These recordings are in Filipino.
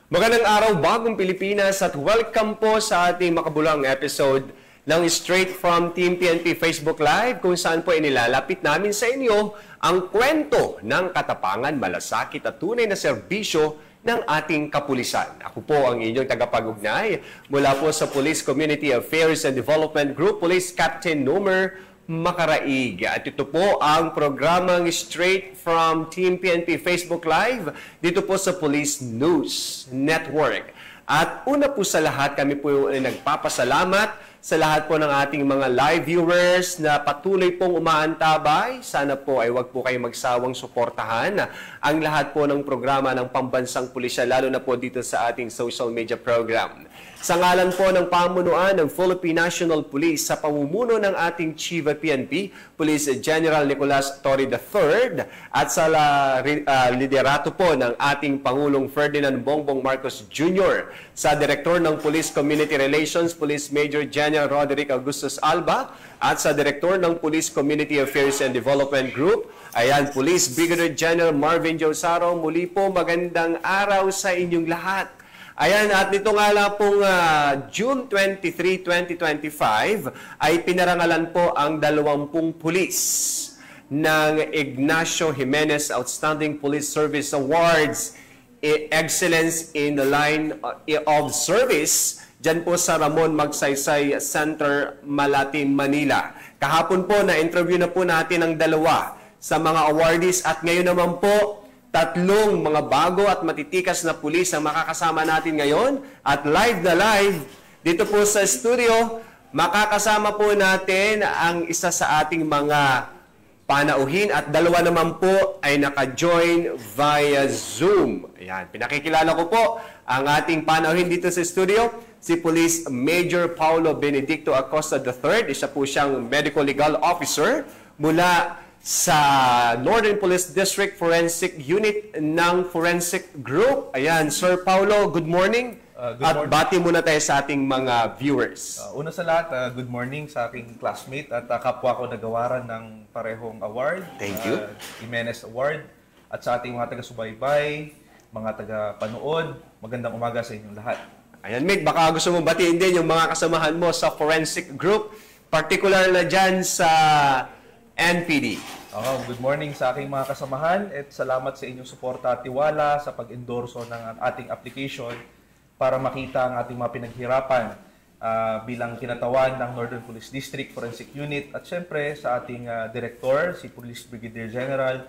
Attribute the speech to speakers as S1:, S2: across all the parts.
S1: Magandang araw, bagong Pilipinas at welcome po sa ating makabulang episode ng Straight from Team PNP Facebook Live kung saan po inilalapit namin sa inyo ang kwento ng katapangan, malasakit at tunay na serbisyo ng ating kapulisan. Ako po ang inyong tagapag-ugnay mula po sa Police Community Affairs and Development Group, Police Captain Nomer Makaraig. At ito po ang programang Straight from Team PNP Facebook Live dito po sa Police News Network. At una po sa lahat, kami po ay nagpapasalamat sa lahat po ng ating mga live viewers na patuloy pong umaantabay. Sana po ay wag po kayong magsawang suportahan ang lahat po ng programa ng Pambansang Pulisya, lalo na po dito sa ating social media program. Sa ngalan po ng pamunuan ng Philippine National Police sa pamumuno ng ating Chief of PNP, Police General Nicolas Torre III, at sa liderato po ng ating Pangulong Ferdinand Bongbong Marcos Jr., sa Direktor ng Police Community Relations, Police Major General Roderick Augustus Alba, at sa Direktor ng Police Community Affairs and Development Group, ayan, Police Brigadier General Marvin Josaro. Muli po magandang araw sa inyong lahat. Ayan, at nito nga lang pong June 23, 2025 ay pinarangalan po ang 20 pulis ng Ignacio Jimenez Outstanding Police Service Awards Excellence in the Line of Service dyan po sa Ramon Magsaysay Center, Malate, Manila. Kahapon po na-interview na po natin ang dalawa sa mga awardees at ngayon naman po tatlong mga bago at matitikas na pulis ang makakasama natin ngayon at live na live dito po sa studio. Makakasama po natin ang isa sa ating mga panauhin at dalawa naman po ay naka-join via Zoom. Ayan, pinakikilala ko po ang ating panauhin dito sa studio, si Police Major Paulo Benedicto Acosta III. Isa po siyang Medical Legal Officer mula sa Northern Police District Forensic Unit ng Forensic Group. Ayan, Sir Paulo, good morning. Good morning. Bati muna tayo sa ating mga viewers.
S2: Una sa lahat, good morning sa aking classmate at kapwa ko nagawaran ng parehong award.
S1: Thank you.
S2: Jimenez Award. At sa ating mga taga-subaybay, mga taga-panood, magandang umaga sa inyong lahat.
S1: Ayan, mate, baka gusto mong batiin din yung mga kasamahan mo sa Forensic Group, particular na dyan sa NPD.
S2: Good morning sa aking mga kasamahan at salamat sa inyong suporta at tiwala sa pag-endorso ng ating application para makita ang ating mga pinaghirapan bilang kinatawan ng Northern Police District Forensic Unit at syempre sa ating Director, si Police Brigadier General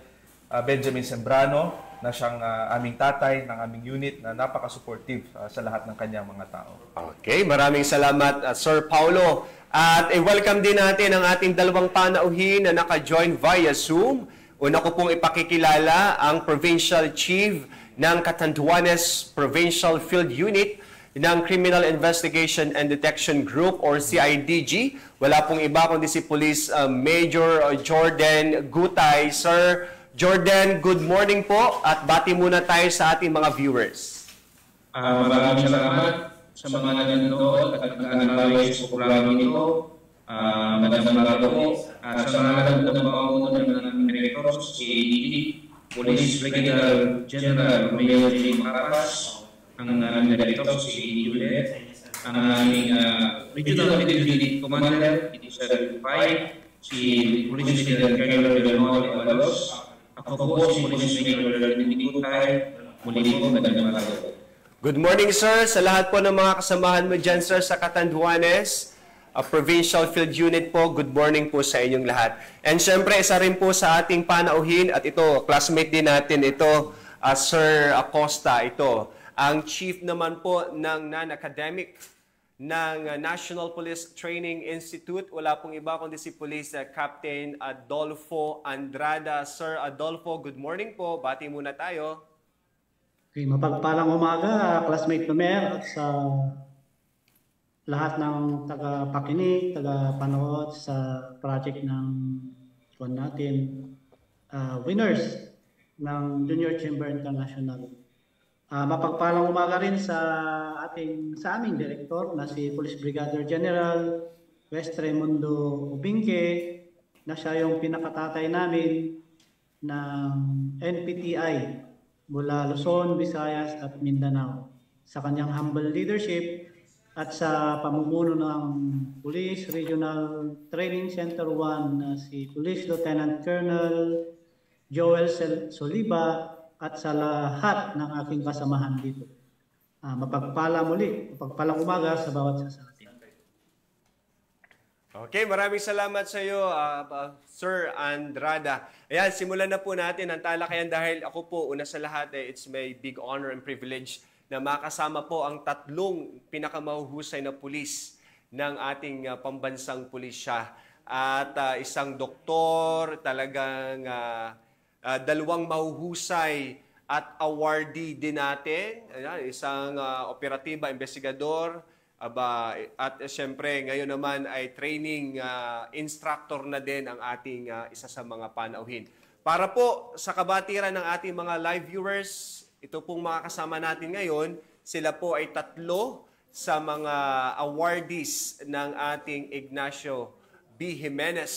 S2: Benjamin Sembrano, na siyang aming tatay ng aming unit na napaka-supportive sa lahat ng kanyang mga tao.
S1: Okay, maraming salamat Sir Paulo. At welcome din natin ang ating dalawang panauhin na naka-join via Zoom. Una ko pong ipakikilala ang Provincial Chief ng Catanduanes Provincial Field Unit ng Criminal Investigation and Detection Group or CIDG. Wala pong iba kundi si Police Major Jordan Gutay. Sir Jordan, good morning po at bati muna tayo sa ating mga viewers.
S3: Maraming salamat sa mga nanonood at nag-aanalay sa programang ito. Magandang araw po. Sa mga nanonood ng mga unod ng Director, si ADD, Police Brigadier General Mayor J. Macapas, ang aming Director, si ADD ulit, ang aming Regional Unit Commander, ito sa 5, si Police Brigadier Colonel Belmont Evalos. Ako po si Police Major Benedictay. Muli po, magandang araw.
S1: Good morning, sir. Sa lahat po ng mga kasamahan mo dyan, sir, sa Catanduanes Provincial Field Unit po, good morning po sa inyong lahat. And syempre, isa rin po sa ating panauhin, at ito, classmate din natin ito, Sir Acosta, ito. Ang chief naman po ng non-academic ng National Police Training Institute. Wala pong iba kundi si Police Captain Adolfo Andrada. Sir Adolfo, good morning po. Bati muna tayo.
S4: Okay, mapagpalang umaga, classmate Nomer, at sa lahat ng taga-pakinig, taga-panood sa project ng natin, winners ng Junior Chamber International. Mapagpalang umaga rin sa aming direktor na si Police Brigadier General West Raimundo Ubingke, na siya yung pinakatatay namin ng NPTI mula Luzon, Visayas at Mindanao. sa kanyang humble leadership at sa pamumuno ng Police Regional Training Center 1 na si Police Lieutenant Colonel Joel Soliba at sa lahat ng aking kasamahan dito. Mapagpalang umaga sa bawat isa sa atin.
S1: Okay, maraming salamat sa iyo, Sir Andrada. Ayan, simulan na po natin ang talakayan dahil ako po, una sa lahat, it's my big honor and privilege na makasama po ang tatlong pinakamahuhusay na pulis ng ating pambansang pulisya. At isang doktor, talagang dalawang mahuhusay at awardee din natin. Ayan, isang operatiba, investigador, at siyempre, ngayon naman ay training instructor na din ang ating isa sa mga panauhin. Para po sa kabatiran ng ating mga live viewers, ito pong mga kasama natin ngayon, sila po ay tatlo sa mga awardees ng ating Ignacio B. Jimenez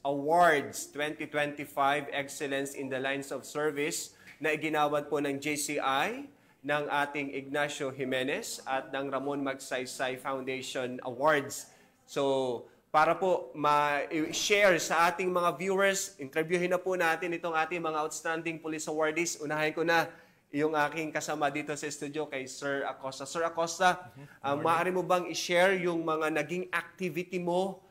S1: Awards 2025 Excellence in the Lines of Service na iginawad po ng JCI, ng ating Ignacio Jimenez at ng Ramon Magsaysay Foundation Awards. So, para po ma-share sa ating mga viewers, interviewin na po natin itong ating mga outstanding police awardees. Unahin ko na yung aking kasama dito sa studio kay Sir Acosta. Sir Acosta, maaari mo bang i-share yung mga naging activity mo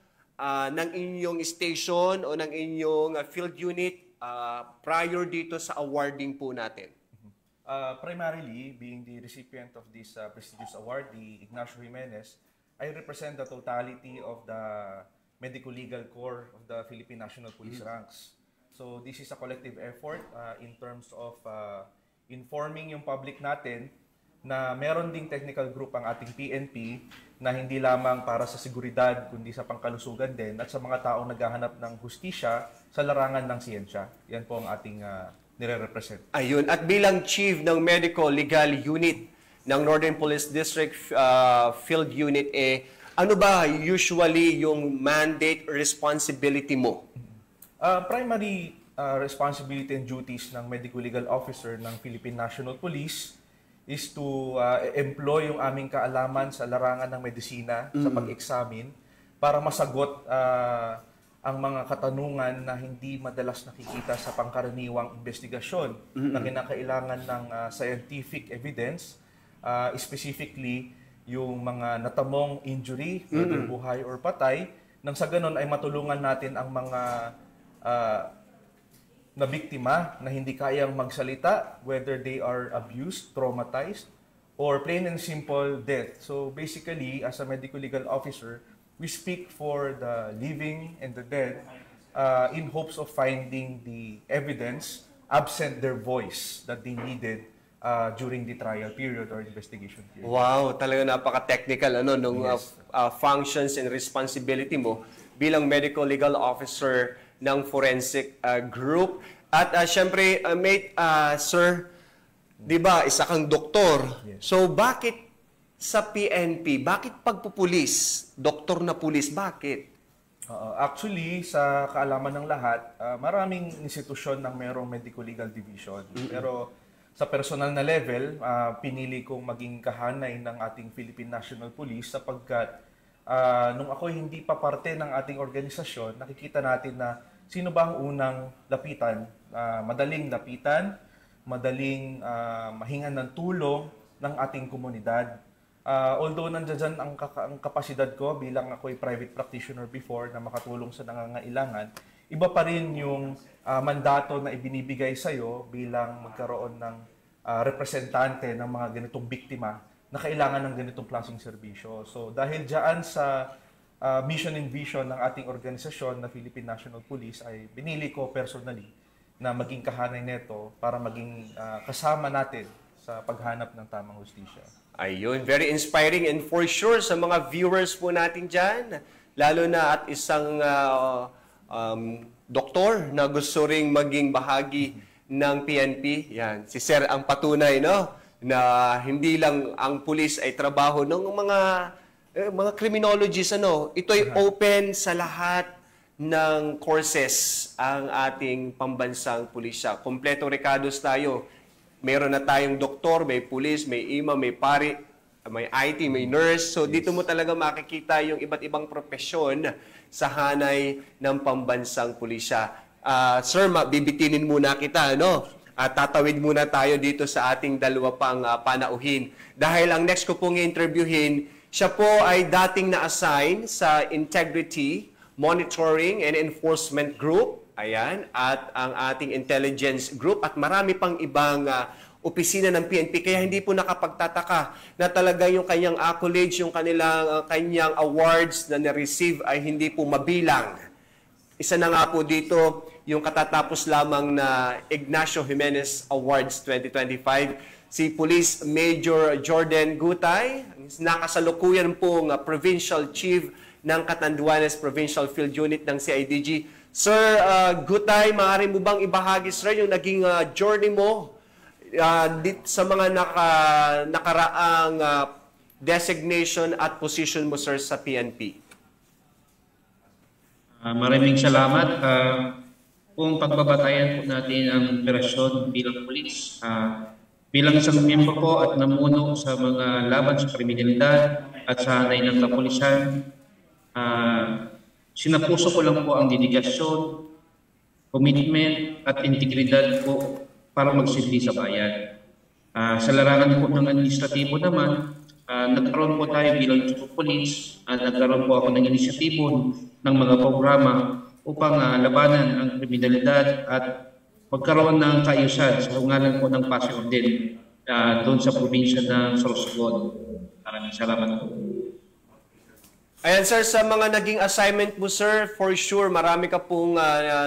S1: ng inyong station o ng inyong field unit prior dito sa awarding po natin?
S2: Primarily, being the recipient of this prestigious award, the Ignacio Jimenez, I represent the totality of the medical legal corps of the Philippine National Police ranks. So this is a collective effort in terms of informing yung public natin na meron ding technical group ang ating PNP na hindi lamang para sa seguridad kundi sa pangkalusugan din at sa mga taong naghahanap ng hustisya sa larangan ng siyensya. Yan po ang ating nire-represent.
S1: Ayun. At bilang Chief ng Medical Legal Unit ng Northern Police District Field Unit, ano ba usually yung mandate responsibility mo?
S2: Primary responsibility and duties ng Medical Legal Officer ng Philippine National Police is to employ yung aming kaalaman sa larangan ng medisina sa pag-examine para masagot ang mga katanungan na hindi madalas nakikita sa pangkaraniwang investigasyon na kinakailangan ng scientific evidence, specifically yung mga natamong injury, whether buhay or patay, nang sa ganun ay matulungan natin ang mga na biktima na hindi kayang magsalita, whether they are abused, traumatized, or plain and simple death. So basically, as a medical legal officer, we speak for the living and the dead in hopes of finding the evidence absent their voice that they needed during the trial period or investigation period.
S1: Wow, talaga napaka-technical nung functions and responsibility mo bilang medical legal officer ng forensic group. At syempre, mate, sir, 'di ba, isa kang doktor.
S2: Yes.
S1: So bakit sa PNP, bakit pagpupulis, doktor na pulis, bakit?
S2: Actually, sa kaalaman ng lahat, maraming institusyon ng mayroong medical legal division. Pero sa personal na level, pinili kong maging kahanay ng ating Philippine National Police sapagkat nung ako hindi pa parte ng ating organisasyon, nakikita natin na sino ba ang unang lapitan, madaling lapitan, madaling mahingan ng tulong ng ating komunidad. Although nandiyan ang kapasidad ko bilang ako'y private practitioner before na makatulong sa nangangailangan, iba pa rin yung mandato na ibinibigay sa'yo bilang magkaroon ng representante ng mga ganitong biktima na kailangan ng ganitong klaseng serbisyo. So dahil dyan sa mission and vision ng ating organisasyon na Philippine National Police ay binili ko personally na maging kahanay nito para maging kasama natin sa paghanap ng tamang hustisya.
S1: Ayun, very inspiring and for sure sa mga viewers po natin dyan, lalo na at isang doktor na gusto ring maging bahagi ng PNP. Yan, si Sir ang patunay, no? Na hindi lang ang pulis ay trabaho ng mga criminologists, ano? Ito ay open sa lahat ng courses ang ating pambansang pulisya. Kompleto recados tayo. Meron na tayong doktor, may pulis, may imam, may pari, may IT, may nurse. So dito mo talaga makikita yung iba't ibang propesyon sa hanay ng pambansang pulisya. Sir, bibitinin muna kita, no? At tatawid muna tayo dito sa ating dalawa pang panauhin. Dahil ang next ko pong interviewin, siya po ay dating na-assign sa Integrity, Monitoring and Enforcement Group. Ayan. At ang ating Intelligence Group at marami pang ibang opisina ng PNP. Kaya hindi po nakapagtataka na talaga yung kanyang accolades, yung kanyang awards na na-receive ay hindi po mabilang. Isa na nga po dito, yung katatapos lamang na Ignacio Jimenez Awards 2025, si Police Major Jordan Gutay, nakasalukuyan pong Provincial Chief ng Catanduanes Provincial Field Unit ng CIDG. Sir Gutay, maaari mo bang ibahagi, sir, yung naging journey mo sa mga nakaraang designation at position mo, sir, sa PNP?
S3: Maraming salamat. Kung pagbabatayan po natin ang operasyon bilang pulis, bilang isang miyembro po at namuno sa mga laban sa kriminalidad at sa hanay ng kapulisan, sinapuso ko lang po ang dedikasyon, commitment at integridad po para magsilbi sa bayan. Sa larangan po ng administratibo naman, nagkaroon po tayo bilang Chief of Police at nagkaroon po ako ng inisyatibo ng mga programa upang labanan ang kriminalidad at magkaroon ng kaayusan sa ngalan po ng Paseo din doon sa probinsya ng Sorsogon. Maraming salamat po.
S1: Ayan, sir, sa mga naging assignment mo, sir, for sure, marami ka pong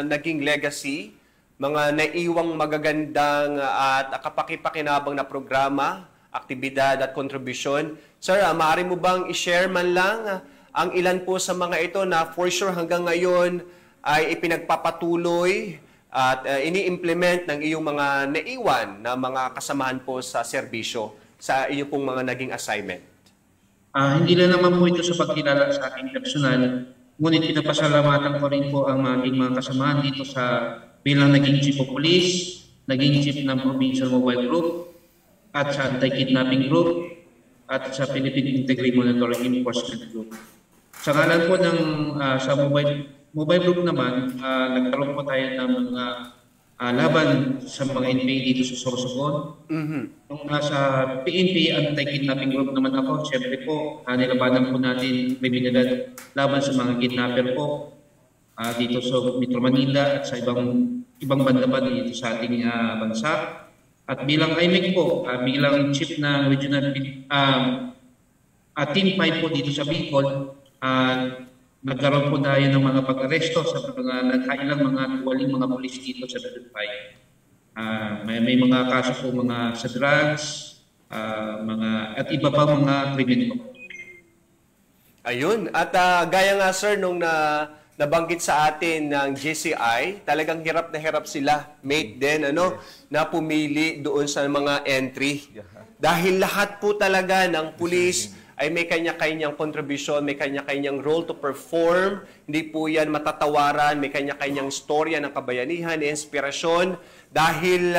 S1: naging legacy, mga naiwang magagandang at kapakipakinabang na programa, aktibidad at kontribusyon. Sir, maaari mo bang i-share man lang ang ilan po sa mga ito na for sure hanggang ngayon ay ipinagpapatuloy at ini-implement ng iyong mga naiwan na mga kasamahan po sa serbisyo sa iyong pong mga naging assignment?
S3: Hindi na naman po ito sa pagkilala sa aking personal, ngunit pinapasalamatan ko rin po ang ating mga kasamahan dito sa bilang naging Chief of Police, naging Chief ng Provincial Mobile Group, at sa Anti-Kidnapping Group, at sa Philippine Integrity Monitoring Enforcement Group. Sa ngalan po ng sa mobile group naman, nagkaroon po tayo ng mga laban sa mga NPA dito sa Sorsogon. Nung nasa PNP Anti-Kidnapping Group naman ako, siyempre po, nilabanan po natin kriminalidad laban sa mga kidnapper po dito sa Metro Manila at sa ibang banda pa dito sa ating bansa. At bilang IMEC po, bilang chief ng regional Team 5 po dito sa Bicol, nagkaroon po tayo ng mga pag-aresto sa mga nagkailang mga tuwaling mga pulis dito sa Region 5. May mga kaso po mga sa drugs, at iba pa mga krimen.
S1: Ayun. At gaya nga, sir, nung nabanggit sa atin ng GCI, talagang hirap na hirap sila, mate din, na pumili doon sa mga entry. Dahil lahat po talaga ng pulis ay may kanya-kanyang kontribusyon, may kanya-kanyang role to perform. Hindi po yan matatawaran, may kanya-kanyang storya ng kabayanihan, inspirasyon. Dahil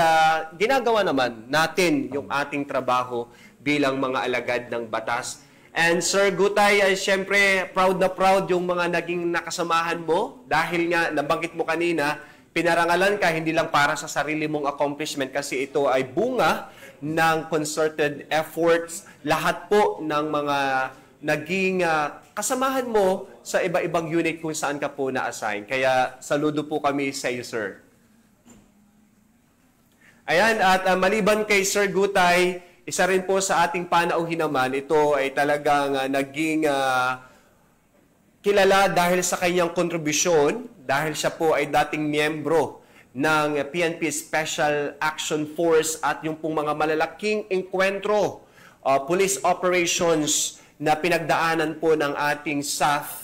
S1: ginagawa naman natin yung ating trabaho bilang mga alagad ng batas. And Sir Gutay, siyempre proud na proud yung mga naging nakasamahan mo. Dahil nga, nabanggit mo kanina, pinarangalan ka hindi lang para sa sarili mong accomplishment kasi ito ay bunga ng concerted efforts, lahat po ng mga naging kasamahan mo sa iba-ibang unit kung saan ka po na-assign. Kaya saludo po kami sa iyo, sir. Ayan, at maliban kay Sir Gutay, isa rin po sa ating panauhin naman, ito ay talagang naging kilala dahil sa kanyang kontribusyon, dahil siya po ay dating miyembro ng PNP Special Action Force at yung pong mga malalaking enkwentro, police operations na pinagdaanan po ng ating SAF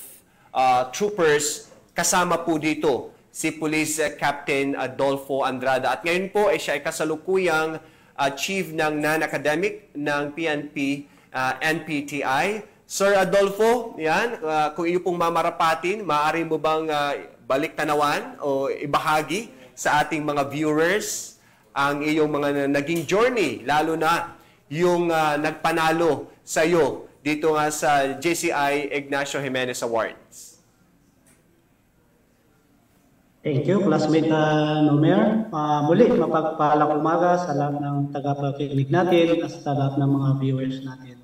S1: troopers, kasama po dito si Police Captain Adolfo Andrada. At ngayon po siya ay kasalukuyang Chief ng Non-Academic ng PNP NPTI. Sir Adolfo, yan, kung iyo pong mamarapatin, maaari mo bang balik tanawan o ibahagi sa ating mga viewers ang iyong mga naging journey, lalo na yung nagpanalo sa iyo dito nga sa JCI Ignacio Jimenez Awards.
S4: Thank you, classmate Nomer. Muli, mapagpalang umaga sa lahat ng tagapakinig natin at sa lahat ng mga viewers natin.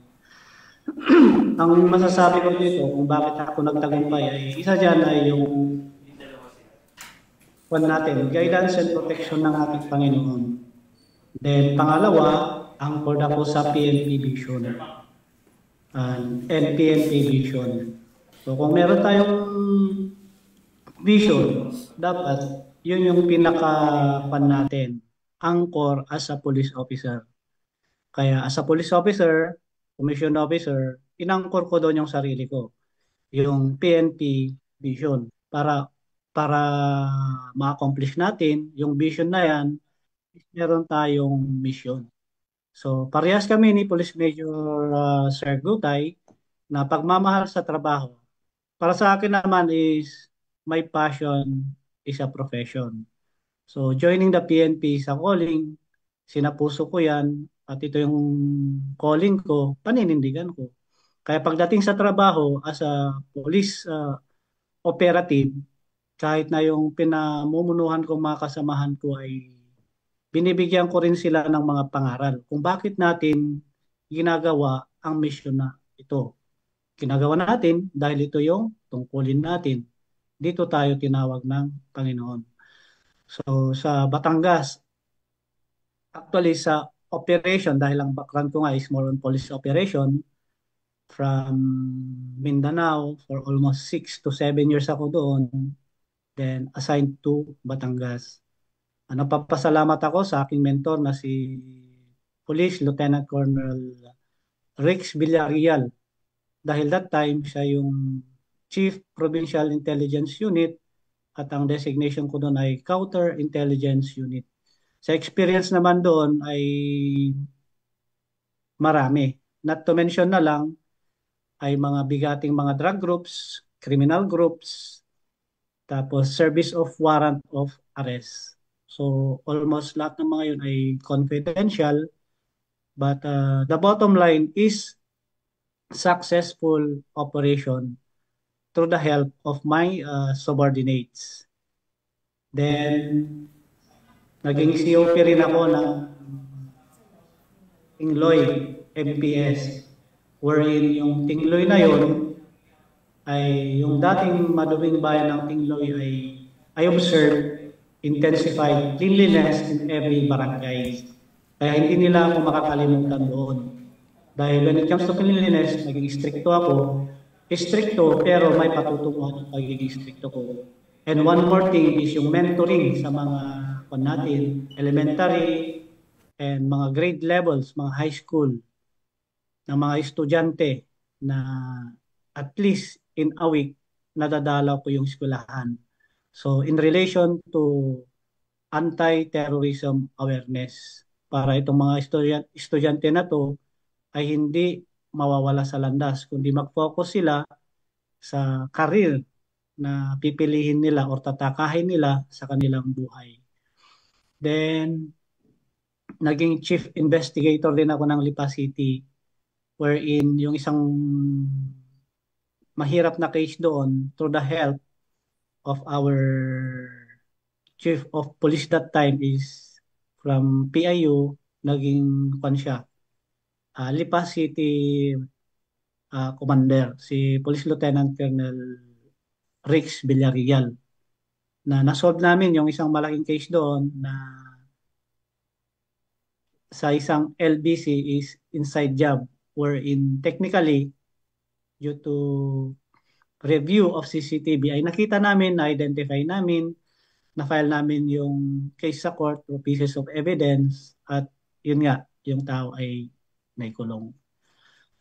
S4: Ang masasabi ko dito kung bakit ako nagtagumpay ay isa dyan ay yung guidance and protection ng ating Panginoon. Then pangalawa, ang angkor ako sa PNP Vision and PNP Vision. So kung meron tayong vision, dapat yun yung pinaka-pan natin, angkor as a police officer. Kaya as a police officer, commission officer, inangkor ko doon yung sarili ko, yung PNP Vision, para ma-accomplish natin yung vision na yan, meron tayong mission. So, parehas kami ni Police Major Sir Gutay na pagmamahal sa trabaho. Para sa akin naman is my passion is a profession. So, joining the PNP sa calling, sinapuso ko yan at ito yung calling ko, paninindigan ko. Kaya pagdating sa trabaho as a police operative, kahit na yung pinamumunuhan kong mga kasamahan ko ay binibigyan ko rin sila ng mga pangaral kung bakit natin ginagawa ang mission na ito. Ginagawa natin dahil ito yung tungkulin natin. Dito tayo tinawag ng Panginoon. So sa Batangas, actually sa operation, dahil ang background ko nga is more on police operation, from Mindanao for almost 6 to 7 years ako doon, then assigned to Batangas. Napapasalamat ako sa aking mentor na si Police Lieutenant Colonel Rex Villarreal. Dahil that time, siya yung Chief Provincial Intelligence Unit at ang designation ko doon ay Counter Intelligence Unit. Sa experience naman doon ay marami. Not to mention na lang ay mga bigating mga drug groups, criminal groups, tapos service of warrant of arrest. So almost lahat ng mga yun ay confidential, but the bottom line is successful operation through the help of my subordinates. Then naging COP rin ako ng Tingloy MPS, wherein yung Tingloy na yun ay yung dating maduming bayan ng Tingloy ay I observe intensified cleanliness in every barangay. Kaya hindi nila ako makakalimutan doon. Dahil when it comes to cleanliness, naging stricto ako. Stricto pero may patutunguhan ang pagiging stricto ko. And one more thing is yung mentoring sa mga natin, elementary and mga grade levels, mga high school, ng mga estudyante na at least in a week nadadalaw ko yung eskwelahan. So in relation to anti-terrorism awareness, para itong mga estudyante na to ay hindi mawawala sa landas, kundi mag-focus sila sa career na pipilihin nila o tatakahin nila sa kanilang buhay. Then, naging chief investigator din ako ng Lipa City, wherein yung isang mahirap na case doon, through the help of our chief of police that time is from PIU, naging siya, Lipa City commander, si Police Lieutenant Colonel Rex Villarreal, na nasolve namin yung isang malaking case doon na sa isang LBC is inside job, wherein technically due to review of CCTV ay nakita namin, na-identify namin, na-file namin yung case sa court or pieces of evidence at yun nga, yung tao ay naikulong.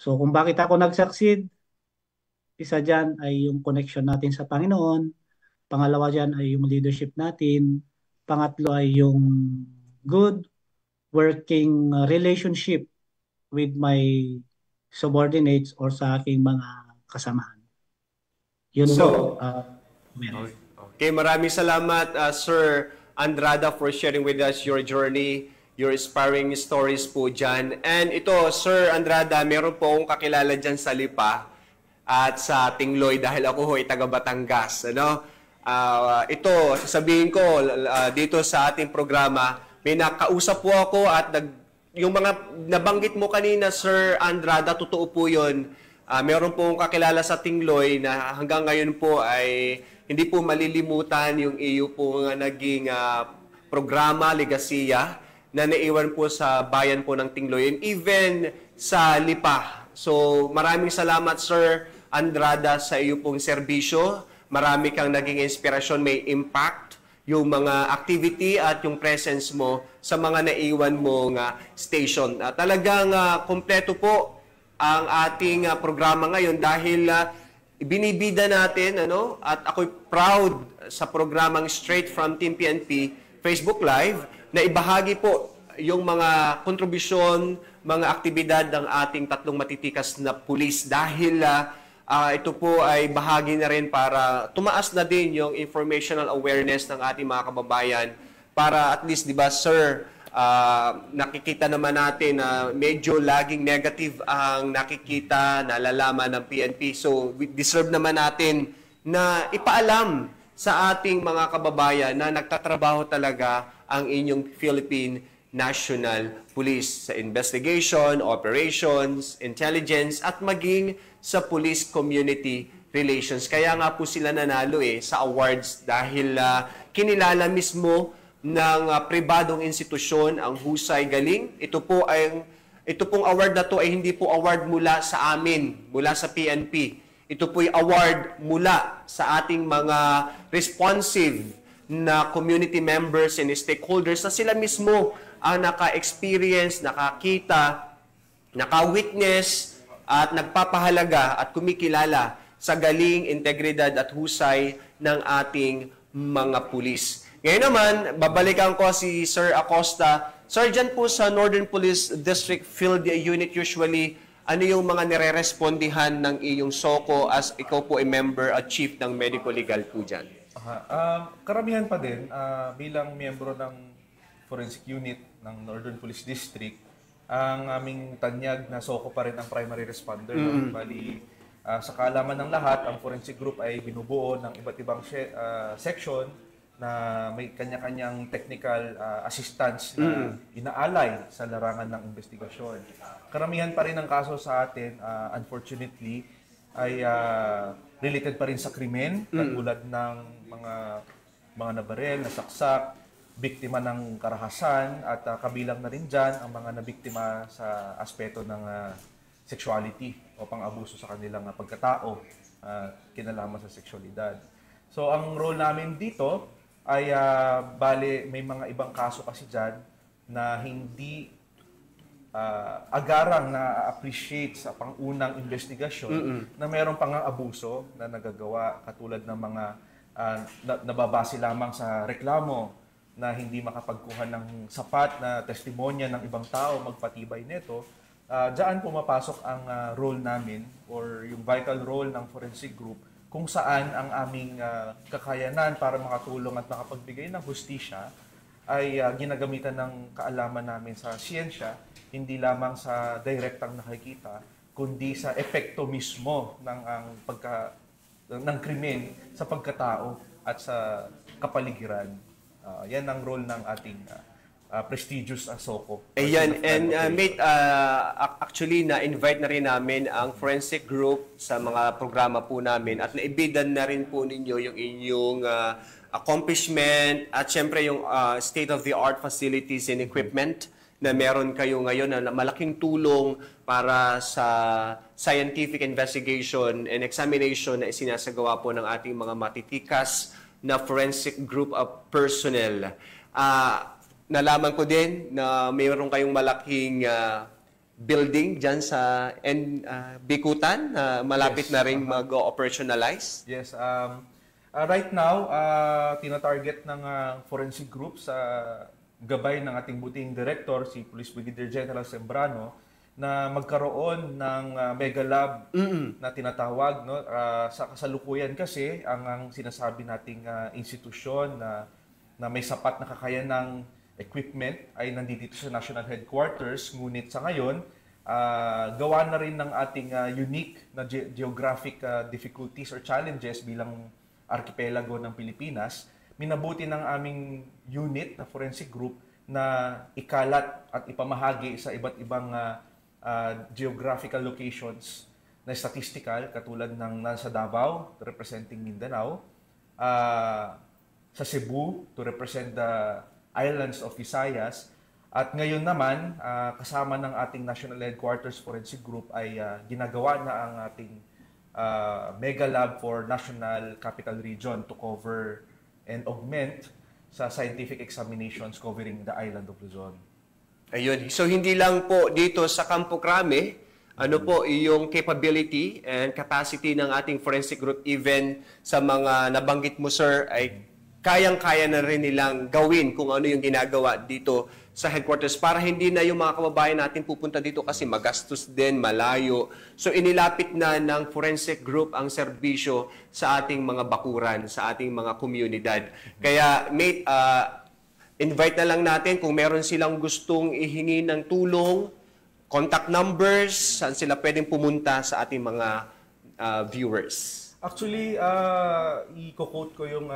S4: So kung bakit ako nag-succeed, isa dyan ay yung connection natin sa Panginoon, pangalawa dyan ay yung leadership natin, pangatlo ay yung good working relationship with my subordinates or sa aking mga kasamahan. Yun
S1: So,
S4: po.
S1: okay, maraming salamat Sir Andrada, for sharing with us your journey, your inspiring stories po dyan. And ito, Sir Andrada, meron po akong kakilala dyan sa Lipa at sa Tingloy dahil ako ay taga Batangas. Ano? Ito, sasabihin ko dito sa ating programa, may nakausap po ako at yung mga nabanggit mo kanina, Sir Andrada, totoo po yun. Meron pong kakilala sa Tingloy na hanggang ngayon po ay hindi po malilimutan yung iyo po naging programa, Legasiya, na naiwan po sa bayan po ng Tingloy and even sa Lipa. So maraming salamat, Sir Andrada, sa iyo pong serbisyo. Marami kang naging inspirasyon, may impact yung mga activity at yung presence mo sa mga naiwan mong station. Talagang kompleto po ang ating programa ngayon dahil binibida natin at ako'y proud sa programang Straight from Team PNP Facebook Live na ibahagi po yung mga kontribusyon, mga aktibidad ng ating tatlong matitikas na pulis dahil ito po ay bahagi na rin para tumaas na din yung informational awareness ng ating mga kababayan para at least, di ba, sir, nakikita naman natin na medyo laging negative ang nakikita, nalalaman ng PNP. So, we deserve naman natin na ipaalam sa ating mga kababayan na nagtatrabaho talaga ang inyong Philippine National Police sa investigation, operations, intelligence, at maging sa police community relations. Kaya nga po sila nanalo sa awards dahil kinilala mismo ng pribadong institusyon ang husay galing. Ito pong award na to ay hindi po award mula sa amin, mula sa PNP. Ito po ay award mula sa ating mga responsive na community members and stakeholders na sila mismo ang naka-experience, nakakita, naka-witness, at nagpapahalaga at kumikilala sa galing, integridad at husay ng ating mga pulis. Ngayon naman, babalikan ko si Sir Acosta. Sir, dyan po sa Northern Police District Field Unit usually, ano yung mga nire-respondihan ng iyong SOCO as ikaw po ay member at chief ng medical legal po dyan?
S2: Karamihan pa din, bilang miyembro ng Forensic Unit ng Northern Police District, ang aming tanyag na SOCO pa rin ang primary responder. Bali, sa kaalaman ng lahat, ang forensic group ay binubuo ng iba't ibang section na may kanya-kanyang technical assistance na inaalay sa larangan ng investigasyon. Karamihan pa rin ng kaso sa atin, unfortunately, ay related pa rin sa krimen, katulad ng mga nabarel, nasaksak, biktima ng karahasan, at kabilang na rin dyan ang mga nabiktima sa aspeto ng sexuality o pang-abuso sa kanilang pagkatao, kinalaman sa sexualidad. So ang role namin dito ay bale may mga ibang kaso kasi dyan na hindi agarang na-appreciate sa pangunang investigasyon na mayroong pang-abuso na nagagawa, katulad ng mga nababase lamang sa reklamo na hindi makapagkuha ng sapat na testimonya ng ibang tao magpatibay nito. Diyan pumapasok ang role namin or yung vital role ng forensic group kung saan ang aming kakayanan para makatulong at makapagbigay ng hustisya ay ginagamitan ng kaalaman namin sa siyensya, hindi lamang sa direktang nakikita, kundi sa epekto mismo ng krimen sa pagkatao at sa kapaligiran. Yan ang role ng ating prestigious SOCO.
S1: Ayan, and mate, actually na-invite na rin namin ang forensic group sa mga programa po namin at naibidan na rin po ninyo yung inyong accomplishment at syempre yung state-of-the-art facilities and equipment na meron kayo ngayon na malaking tulong para sa scientific investigation and examination na isinasagawa po ng ating mga matitikas na forensic group of personnel. Nalaman ko din na mayroon kayong malaking building dyan sa Bikutan na malapit na rin mag-operationalize.
S2: Yes. Right now, tina-target ng forensic group sa gabay ng ating butihing director, si Police Brigadier General Sembrano, na magkaroon ng mega lab na tinatawag. Sa kasalukuyan kasi, ang sinasabi nating institusyon na na may sapat na kakayanang equipment ay nandito sa National Headquarters. Ngunit sa ngayon, gawa na rin ng ating unique na geographic difficulties or challenges bilang archipelago ng Pilipinas, minabuti ng aming unit na forensic group na ikalat at ipamahagi sa iba't ibang geographical locations na statistical, katulad ng nasa Davao, representing Mindanao, sa Cebu, to represent the islands of Visayas, at ngayon naman, kasama ng ating National Headquarters Forensic Group ay ginagawa na ang ating Mega Lab for National Capital Region to cover and augment sa scientific examinations covering the island of Luzon.
S1: Ayun. So hindi lang po dito sa Campo Crame, ano po yung capability and capacity ng ating forensic group, even sa mga nabanggit mo, sir, ay kayang-kaya na rin nilang gawin kung ano yung ginagawa dito sa headquarters para hindi na yung mga kababayan natin pupunta dito kasi magastos din, malayo. So inilapit na ng forensic group ang serbisyo sa ating mga bakuran, sa ating mga komunidad. Kaya mate, invite na lang natin kung meron silang gustong ihingi ng tulong, contact numbers, saan sila pwedeng pumunta sa ating mga viewers.
S2: Actually, i-quote ko yung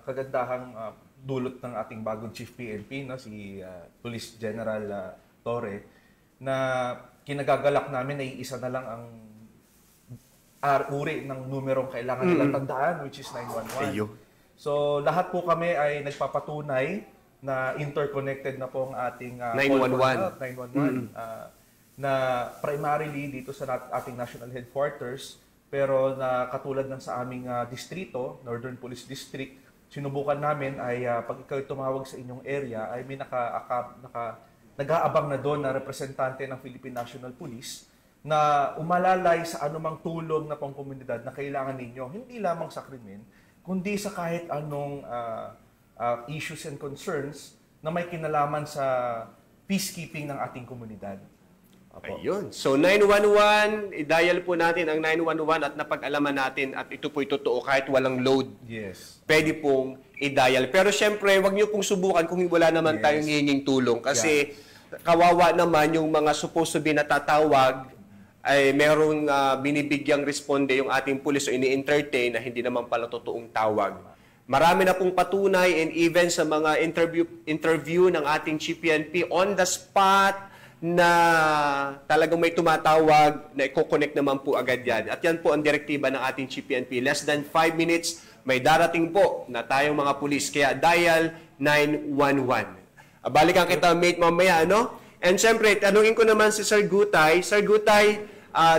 S2: kagandahang dulot ng ating bagong Chief PNP, no, si Police General Torre, na kinagagalak namin ay isa na lang ang uri ng numerong kailangan nilang tandaan, which is 911.
S1: Ayun.
S2: So, lahat po kami ay nagpapatunay na interconnected na po ang ating
S1: 911.
S2: Na primarily dito sa ating national headquarters, pero na katulad ng sa aming distrito, Northern Police District, sinubukan namin ay pag ikaw tumawag sa inyong area ay may nag-aabang na doon na representante ng Philippine National Police na umalalay sa anumang tulong na pangkomunidad na kailangan ninyo, hindi lamang sa krimen, kundi sa kahit anong issues and concerns na may kinalaman sa peacekeeping ng ating komunidad.
S1: Ayun. So 911, i-dial po natin ang 911 at napag-alaman natin at ito po'y totoo kahit walang load.
S2: Yes.
S1: Pwede pong i-dial. Pero syempre, wag niyo pong subukan kung wala naman tayong hihinging tulong. Kasi kawawa naman yung mga supposed to be natatawag ay merong binibigyang responde yung ating pulis o ini-entertain na hindi naman pala totoong tawag. Marami na pong patunay and even sa mga interview ng ating Chief PNP on the spot na talagang may tumatawag na i-connect naman po agad yan. At yan po ang direktiba ng ating Chief PNP. Less than 5 minutes, may darating po na tayong mga pulis. Kaya dial 911. Balikan kita, mate, mamaya, ano? And syempre, tanungin ko naman si Sir Gutay. Sir Gutay,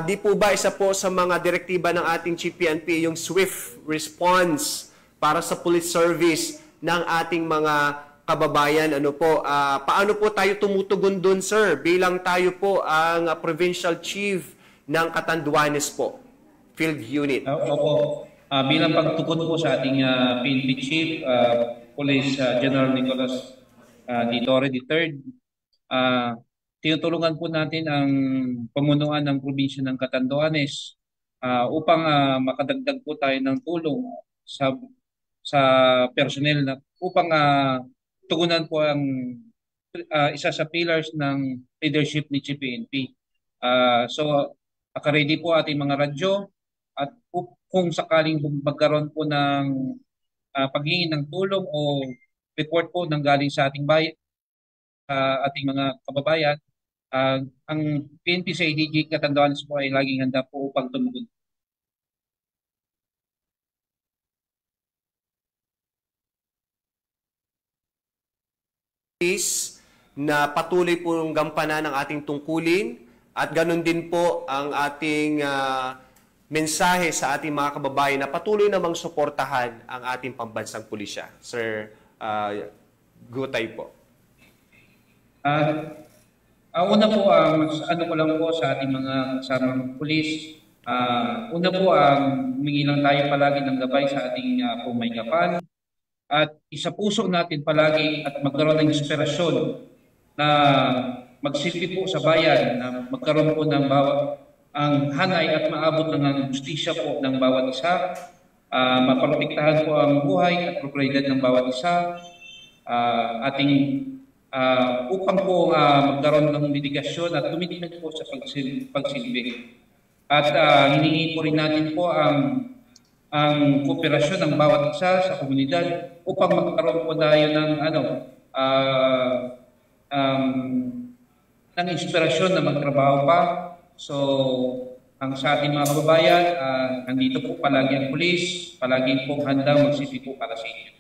S1: di po ba isa po sa mga direktiba ng ating Chief PNP yung swift response para sa police service ng ating mga kababayan, ano po, paano po tayo tumutugon doon, sir, bilang tayo po ang provincial chief ng Catanduanes po, field unit?
S3: Opo, bilang pagtugon po sa ating PNP chief, Police General Nicolas D. Torre III, tinutulungan po natin ang pamunuan ng probinsya ng Catanduanes upang makadagdag po tayo ng tulong sa personnel na upang tugunan po ang isa sa pillars ng leadership ni Chief PNP. So, naka-ready po ating mga radyo at kung sakaling magkaroon po ng paghingi ng tulong o report po ng galing sa ating ating mga kababayan, ang PNP sa ADG Catanduanes po ay laging handa po upang tumugon.
S1: Na patuloy pong gampanan ng ating tungkulin at ganun din po ang ating mensahe sa ating mga kababayan na patuloy namang suportahan ang ating pambansang pulisya. Sir Gutay po.
S3: Una po, ano ko lang po sa ating mga kasamang pulis, una po, humingi lang tayo palagi ng gabay sa ating pumaygapan. At isa puso natin palagi at magkaroon ng inspirasyon na magsilbi po sa bayan, na magkaroon po ng ang hanay at maabot ng ang justisya po ng bawat isa, maprotektahan po ang buhay at propriedad ng bawat isa, ating upang po magkaroon ng mitigasyon at tumitipid po sa pagsilbi. At hiningi po rin natin po ang kooperasyon ng bawat isa sa komunidad upang magkaroon po tayo ng ng inspirasyon na magtrabaho pa. So, ang sa ating mga kababayan, nandito po palagi ang pulis, palagi po handang magsipi po para sa inyo.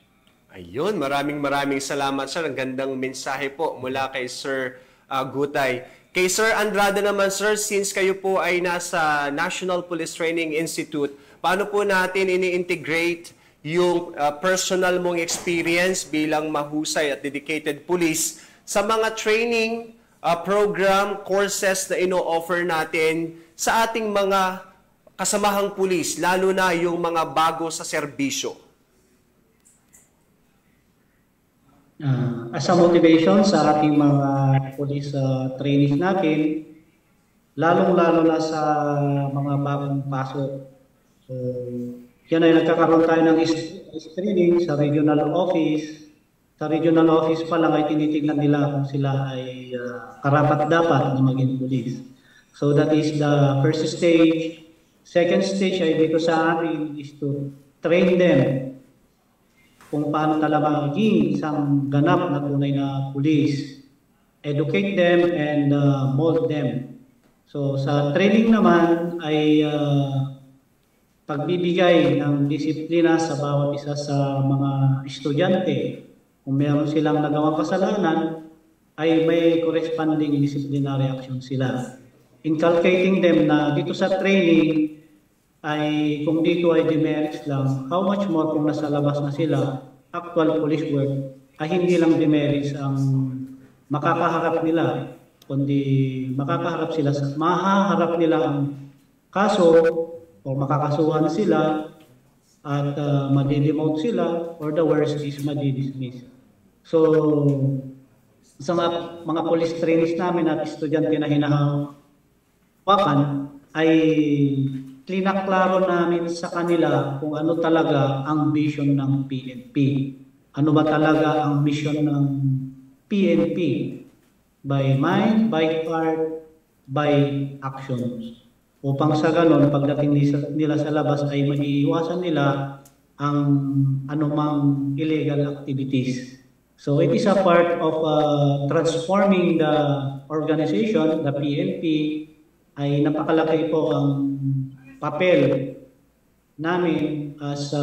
S1: Ayun, maraming salamat sir. Ang gandang mensahe po mula kay Sir Gutay. Kay Sir Andrade naman sir, since kayo po ay nasa National Police Training Institute, paano po natin ini-integrate yung personal mong experience bilang mahusay at dedicated police sa mga training program, courses na ino-offer natin sa ating mga kasamahang pulis, lalo na yung mga bago sa serbisyo?
S4: As a motivation sa ating mga police trainees natin, lalong-lalo na sa mga bagong pasok. So, yan ay nagkakaroon tayo ng training sa regional office. Sa regional office pa lang ay tinitignan nila kung sila ay karapat-dapat na maging police. So that is the first stage. Second stage ay dito sa atin is to train them kung paano talaga maging isang ganap na tunay na pulis. Educate them and mold them. So sa training naman ay pagbibigay ng disiplina sa bawat isa sa mga estudyante. Kung meron silang nagawang kasalanan, ay may corresponding disciplinary action sila. Inculcating them na dito sa training ay kung dito ay demerits lang, how much more kung nasa labas na sila, actual police work ay hindi lang demerits ang makakaharap nila, kundi mahaharap nila ang kaso o makakasuhan sila at madi-demote sila or the worst is madi-dismiss. So, sa mga police trainees namin at estudyante na hinahawakan ay klinaklaro namin sa kanila kung ano talaga ang vision ng PNP. Ano ba talaga ang mission ng PNP? By mind, by heart, by actions. Upang sa ganon, pagdating nila sa labas ay maiiwasan nila ang anumang illegal activities. So it is a part of transforming the organization, the PNP, ay napakalaki po ang papel namin as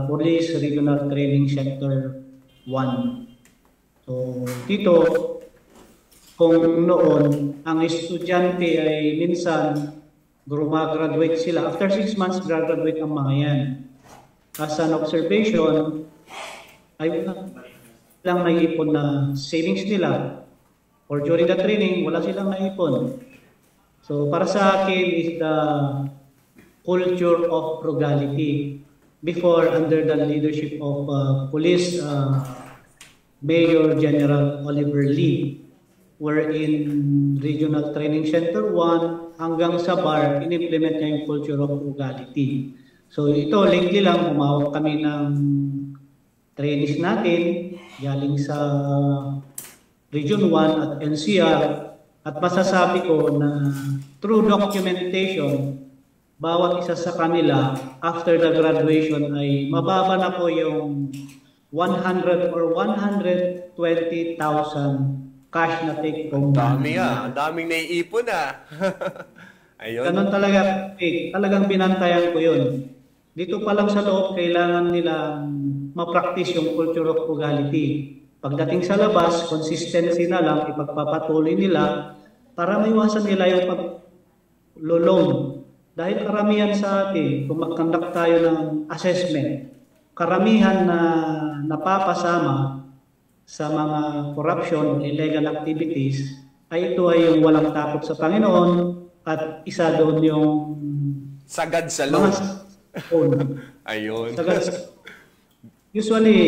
S4: Police Regional Training Center 1. So dito, kung noon, ang estudyante ay minsan graduate sila. After 6 months, graduate ang mga yan. As an observation, ay lang naipon na savings nila or during the training, wala silang naipon. So para sa akin is the culture of frugality. Before, under the leadership of Police Mayor General Oliver Lee, wherein Regional Training Center 1 hanggang sa BAR, in-implement niya yung culture of frugality. So ito, lately lang, umawag kami ng trainees natin, galing sa Region 1 at NCR, at masasabi ko na through documentation, bawat isa sa kanila, after the graduation ay mababa na po yung 100 or 120,000 cash na take home.
S1: Dami ang daming naiipon Ayun.
S4: Ganun talaga, talagang binantayan ko yun. Dito pa lang sa loob, kailangan nilang ma-practice yung culture of frugality. Pagdating sa labas, consistency na lang, ipagpapatuloy nila para maiwasan nila yung paglulong. Dahil karamihan sa atin, kung mag-conduct tayo ng assessment, karamihan na napapasama sa mga corruption, illegal activities, ay ito ay yung walang takot sa Panginoon at isa doon yung
S1: sagad sa loob.
S4: Ayun. Usually,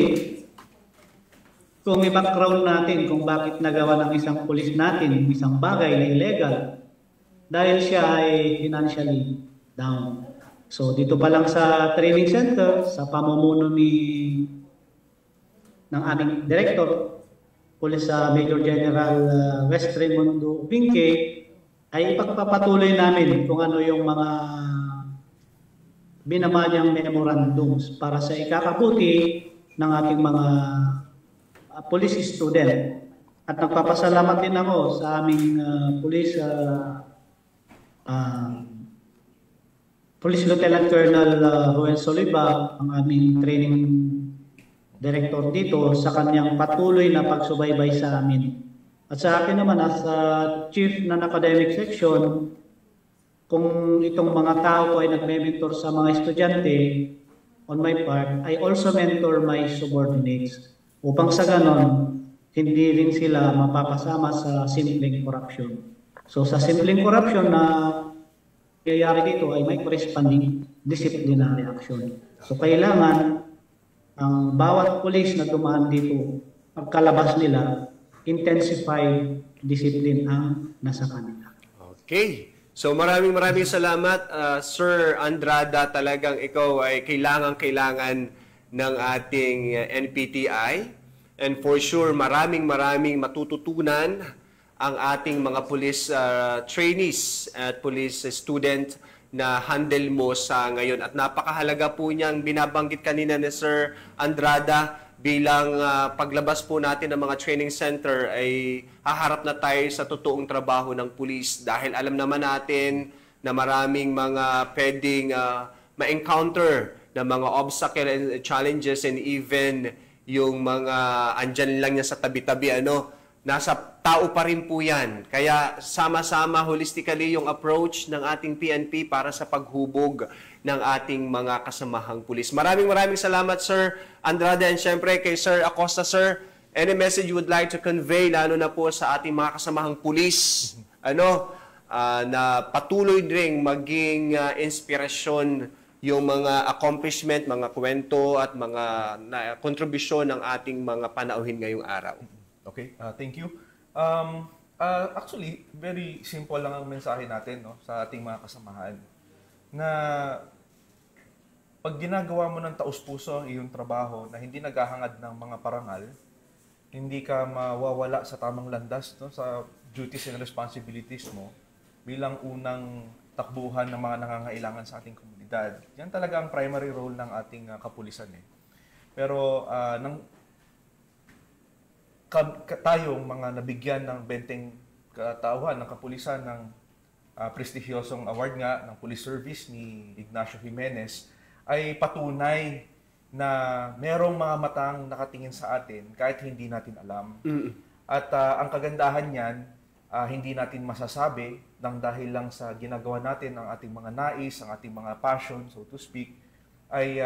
S4: kung i-background natin kung bakit nagawa ng isang pulis natin isang bagay na illegal, dahil siya ay financially down. So dito pa lang sa training center, sa pamumuno ni ng aming Director, Police Major General West Raimundo Vinque, ay ipagpapatuloy namin kung ano yung mga binamanyang memorandums para sa ikakabuti ng ating mga police student. At nagpapasalamat din ako sa aming Police Lieutenant Colonel Ruel Soliva, ang aming training director dito, sa kanyang patuloy na pagsubaybay sa amin. At sa akin naman as chief ng academic section, kung itong mga tao ko ay nagme-mentor sa mga estudyante, on my part, I also mentor my subordinates upang sa ganon, hindi rin sila mapapasama sa simpleng corruption. So sa simpleng corruption na kayari dito ay may corresponding disciplinary action. So kailangan ang bawat pulis na dumaan dito, pagkalabas nila, intensified discipline ang nasa kanila.
S1: Okay. So maraming salamat, Sir Andrada. Talagang ikaw ay kailangan ng ating NPTI. And for sure, maraming matututunan ang ating mga police trainees at police student na handle mo sa ngayon. At napakahalaga po niyang binabanggit kanina ni Sir Andrada bilang paglabas po natin ng mga training center ay haharap na tayo sa totoong trabaho ng police. Dahil alam naman natin na maraming mga pwedeng ma-encounter na mga obstacle and challenges, and even yung mga andyan lang niya sa tabi-tabi, nasa tao pa rin po yan. Kaya sama-sama holistically yung approach ng ating PNP para sa paghubog ng ating mga kasamahang pulis. Maraming salamat, Sir Andrada, and syempre kay Sir Acosta, Sir. Any message you would like to convey, lalo na po sa ating mga kasamahang pulis, na patuloy ring maging inspirasyon yung mga accomplishment, mga kwento at mga kontribusyon ng ating mga panauhin ngayong araw.
S2: Okay, thank you. Actually, very simple lang ang mensahe natin sa ating mga kasamahan. Na pag ginagawa mo ng taus-puso iyong trabaho na hindi naghahangad ng mga parangal, hindi ka mawawala sa tamang landas sa duties and responsibilities mo bilang unang takbuhan ng mga nangangailangan sa ating komunidad. Yan talaga ang primary role ng ating kapulisan. Pero tayong mga nabigyan ng benteng katauhan ng kapulisan ng prestigyosong award nga ng Police Service ni Ignacio Jimenez ay patunay na merong mga matang nakatingin sa atin kahit hindi natin alam. At ang kagandahan niyan, hindi natin masasabi nang dahil lang sa ginagawa natin ng ating mga nais, ang ating mga passion, so to speak, ay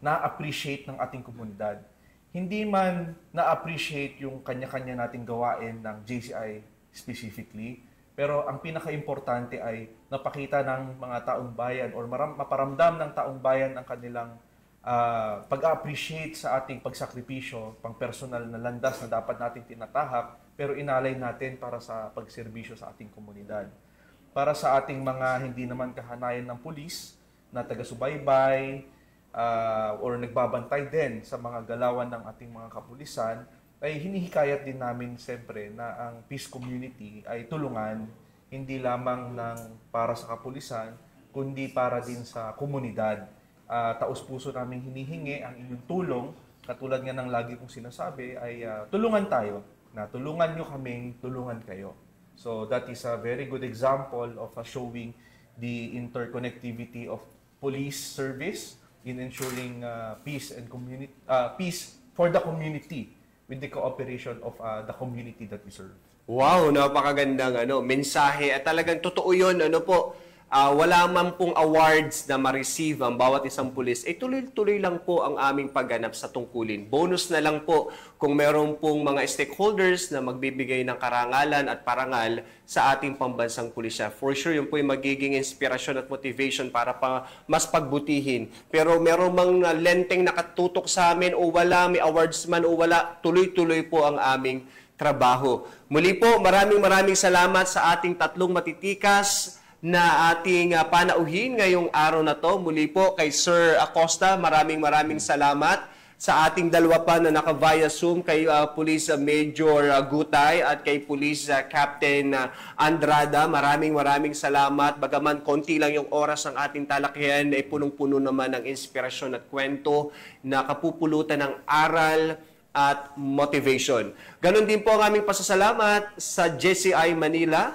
S2: na-appreciate ng ating komunidad. Hindi man na-appreciate yung kanya-kanya nating gawain ng JCI specifically, pero ang pinaka-importante ay napakita ng mga taong bayan or maparamdam ng taong bayan ang kanilang pag-appreciate sa ating pagsakripisyo, pang personal na landas na dapat nating tinatahak, pero inalay natin para sa pagserbisyo sa ating komunidad. Para sa ating mga hindi naman kahanayan ng pulis na taga-subaybay or nagbabantay din sa mga galawan ng ating mga kapulisan, ay hinihikayat din namin siyempre na ang peace community ay tulungan, hindi lamang para sa kapulisan, kundi para din sa komunidad. Taus-puso namin hinihingi ang inyong tulong, katulad nga ng lagi kong sinasabi, ay tulungan tayo, na tulungan nyo kaming tulungan kayo. So that is a very good example of showing the interconnectivity of police service in ensuring peace and peace for the community with the cooperation of the community that we serve.
S1: Wow, napakagandang mensahe at talagang totoo 'yon, wala man pong awards na ma-receive ang bawat isang pulis, tuloy-tuloy lang po ang aming pagganap sa tungkulin. Bonus na lang po kung meron pong mga stakeholders na magbibigay ng karangalan at parangal sa ating pambansang pulisya. For sure, yun po yung magiging inspirasyon at motivation para mas pagbutihin. Pero meron mang lenteng nakatutok sa amin o wala, may awards man o wala, tuloy-tuloy po ang aming trabaho. Muli po, maraming salamat sa ating tatlong matitikas na ating panauhin ngayong araw na to. Muli po kay Sir Acosta, maraming salamat. sa ating dalawa pa na naka-via Zoom, kay Police Major Gutay at kay Police Captain Andrada. Maraming salamat. Bagaman konti lang yung oras ng ating talakihan, ay punong-puno naman ng inspirasyon at kwento na kapupulutan ng aral at motivation. Ganon din po ang aming pasasalamat sa JCI Manila,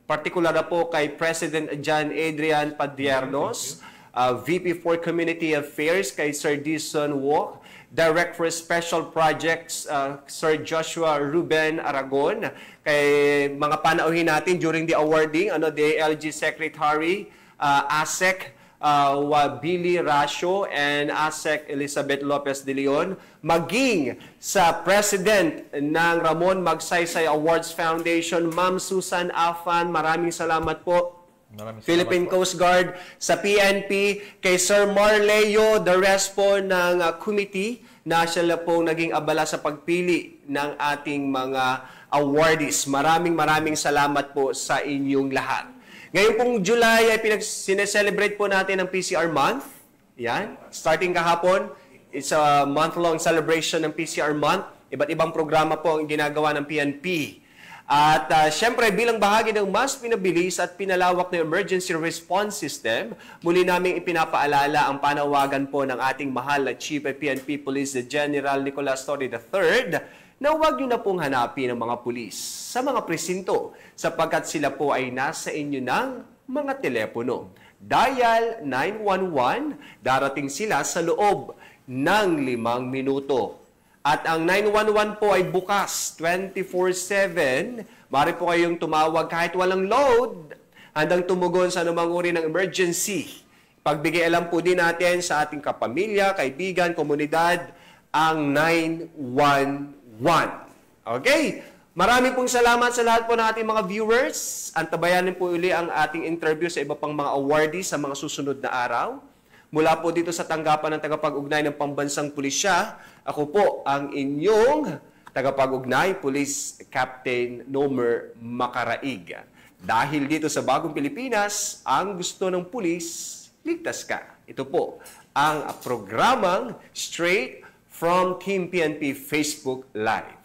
S1: partikular na po kay President John Adrian Padiernos, VP for Community Affairs kay Sir Dison Wok, Director for Special Projects Sir Joshua Ruben Aragon, kay mga panauhin natin during the awarding, the ALG Secretary, ASEC, Billy Rasio and ASEC Elizabeth Lopez de Leon, maging sa President ng Ramon Magsaysay Awards Foundation, Ma'am Susan Afan, maraming salamat po. Philippine Coast Guard, sa PNP, kay Sir Marleo, the rest po ng committee na sila po naging abala sa pagpili ng ating mga awardees. Maraming salamat po sa inyong lahat. Ngayon pong July ay sineselebrate po natin ang PCR month. Yan. Starting kahapon, it's a month-long celebration ng PCR month. Iba't ibang programa po ang ginagawa ng PNP. At syempre, bilang bahagi ng mas pinabilis at pinalawak na emergency response system, muli namin ipinapaalala ang panawagan po ng ating mahal na Chief of PNP Police General Nicolas Torre III na huwag nyo na pong hanapin ang mga pulis sa mga presinto sapagkat sila po ay nasa inyo ng mga telepono. Dial 911, darating sila sa loob ng 5 minuto. At ang 911 po ay bukas 24/7. Maaari po kayong tumawag kahit walang load, handang tumugon sa anumang uri ng emergency. Pagbigay alam po din natin sa ating kapamilya, kaibigan, komunidad, ang 911. Okay? Marami pong salamat sa lahat po ng ating mga viewers. Antabayanin po uli ang ating interview sa iba pang mga awardees sa mga susunod na araw. Mula po dito sa tanggapan ng tagapag-ugnay ng Pambansang Pulisya, ako po ang inyong tagapag-ugnay, Police Captain Nomer Macaraig. Dahil dito sa Bagong Pilipinas, ang gusto ng pulis, ligtas ka. Ito po ang programang Straight from Team PNP Facebook Live.